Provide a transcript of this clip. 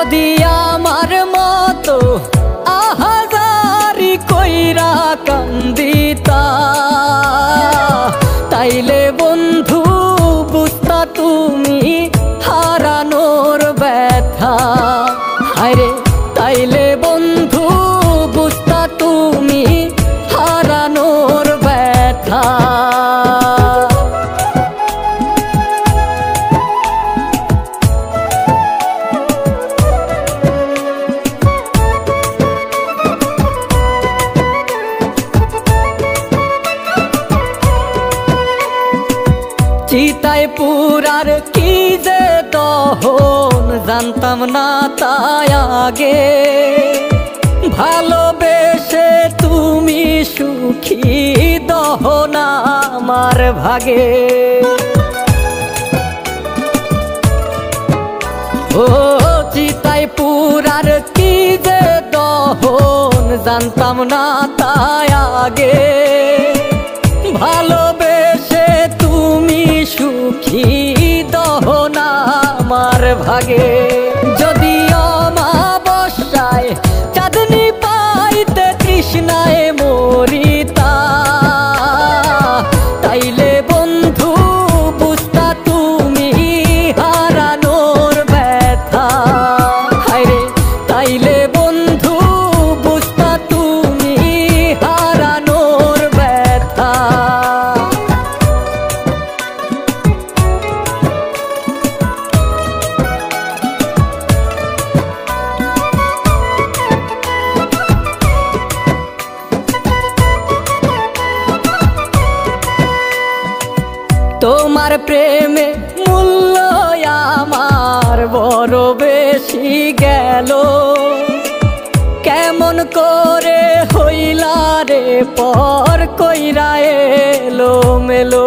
যদি আমার মতো আহাজারি কইরা কান্দিতা, তাইলে বন্ধু বুঝতা তুমি হারানোর ব্যথা। আরে তাইলে বন্ধু বুঝতা তুমি হারানোর ব্যথা। চিতায় পুরার কি যে দহন জানতাম না তাই আগে, ভালোবেসে তুমি সুখী দহন আমার ভাগে। ও চিতায় পুরার কি যে দহন জানতাম না তাই আগে, ভালোবেসে তুমি সুখী দহন আমার ভাগে। যদি অমাবস্যায় চাঁদনি পাইতে তৃষ্ণায় মরিতা, তাইলে বন্ধু বুঝতা তুমি হারানোর ব্যথা। হায়রে তাইলে বন্ধু বুঝতা তুমি হারানোর ব্যথা। তোমার প্রেমে মূল্য আমার বড় বেশি গেল, কেমন করে হইলা রে পর কইরা এলো মেলো।